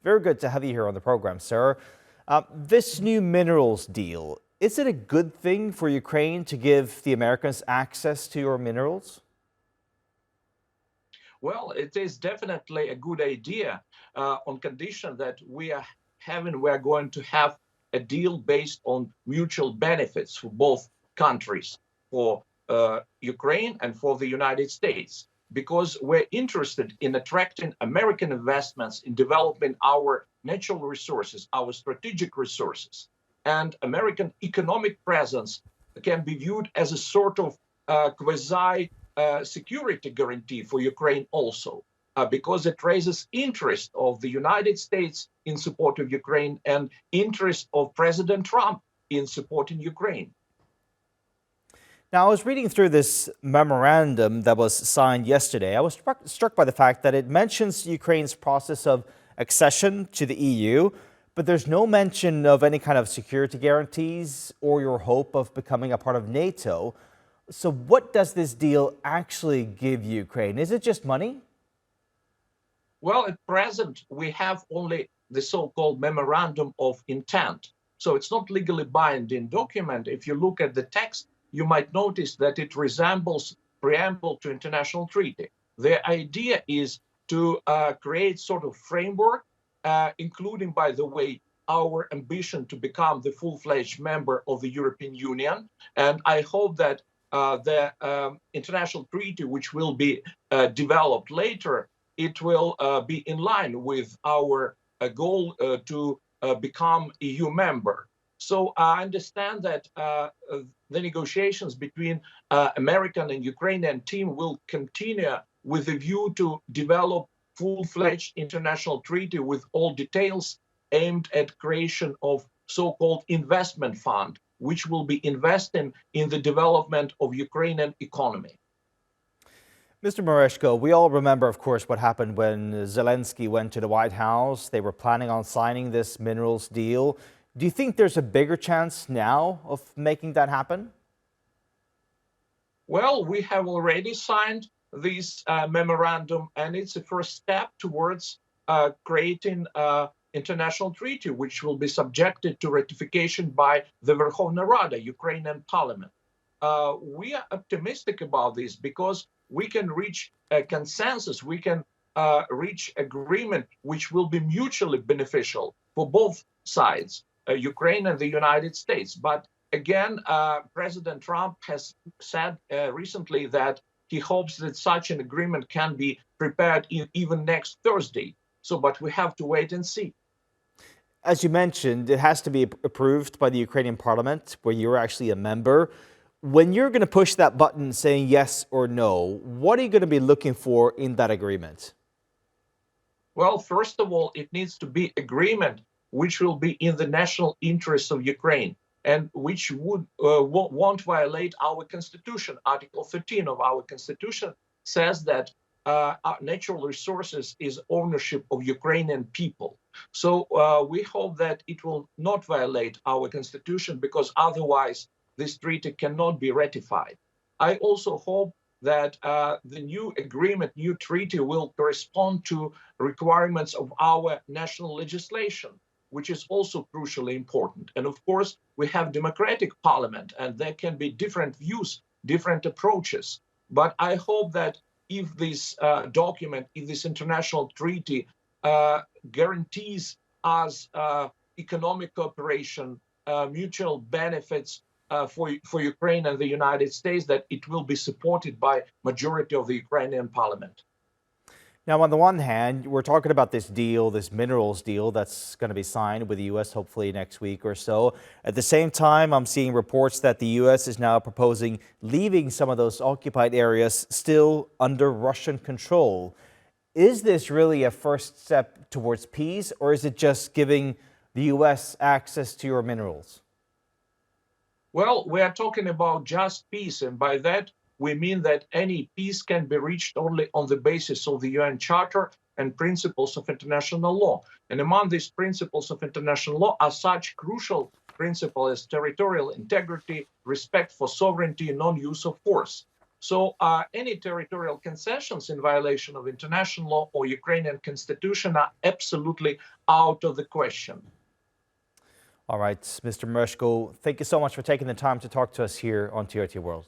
Very good to have you here on the program, sir. This new minerals deal, is it a good thing for Ukraine to give the Americans access to your minerals? Well, it is definitely a good idea on condition that we're going to have a deal based on mutual benefits for both countries, for Ukraine and for the United States, because we're interested in attracting American investments in developing our natural resources, our strategic resources. And American economic presence can be viewed as a sort of quasi security guarantee for Ukraine also, because it raises interest of the United States in support of Ukraine and interest of President Trump in supporting Ukraine. Now, I was reading through this memorandum that was signed yesterday. I was struck by the fact that it mentions Ukraine's process of accession to the EU, but there's no mention of any kind of security guarantees or your hope of becoming a part of NATO. So what does this deal actually give Ukraine? Is it just money? Well, at present, we have only the so-called memorandum of intent. So it's not legally binding document. If you look at the text, you might notice that it resembles preamble to international treaty. The idea is to create sort of framework, including, by the way, our ambition to become the full-fledged member of the European Union. And I hope that the international treaty, which will be developed later, it will be in line with our goal to become EU member. So I understand that the negotiations between American and Ukrainian team will continue with a view to develop full-fledged international treaty with all details aimed at creation of so-called investment fund, which will be investing in the development of Ukrainian economy. Mr. Merezhko, we all remember, of course, what happened when Zelensky went to the White House. They were planning on signing this minerals deal. Do you think there's a bigger chance now of making that happen? Well, we have already signed this memorandum, and it's a first step towards creating an international treaty, which will be subjected to ratification by the Verkhovna Rada, Ukrainian parliament. We are optimistic about this because we can reach a consensus, we can reach agreement which will be mutually beneficial for both sides, Ukraine and the United States. But again, President Trump has said recently that he hopes that such an agreement can be prepared even next Thursday. So, but we have to wait and see. As you mentioned, it has to be approved by the Ukrainian parliament, where you're actually a member. When you're going to push that button saying yes or no, what are you going to be looking for in that agreement? Well, first of all, it needs to be agreement which will be in the national interest of Ukraine and which won't violate our constitution. Article 13 of our constitution says that natural resources is ownership of Ukrainian people. So we hope that it will not violate our constitution, because otherwise this treaty cannot be ratified. I also hope that the new agreement, new treaty will correspond to requirements of our national legislation, which is also crucially important. And of course, we have democratic parliament, and there can be different views, different approaches. But I hope that if this document, if this international treaty guarantees us economic cooperation, mutual benefits for Ukraine and the United States, that it will be supported by majority of the Ukrainian parliament. Now, on the one hand, we're talking about this deal, this minerals deal that's going to be signed with the U.S. hopefully next week or so. At the same time, I'm seeing reports that the U.S. is now proposing leaving some of those occupied areas still under Russian control. Is this really a first step towards peace, or is it just giving the U.S. access to your minerals? Well, we are talking about just peace, and by that we mean that any peace can be reached only on the basis of the UN Charter and principles of international law. And among these principles of international law are such crucial principles as territorial integrity, respect for sovereignty, and non-use of force. So any territorial concessions in violation of international law or Ukrainian constitution are absolutely out of the question. All right, Mr. Merezhko, thank you so much for taking the time to talk to us here on TRT World.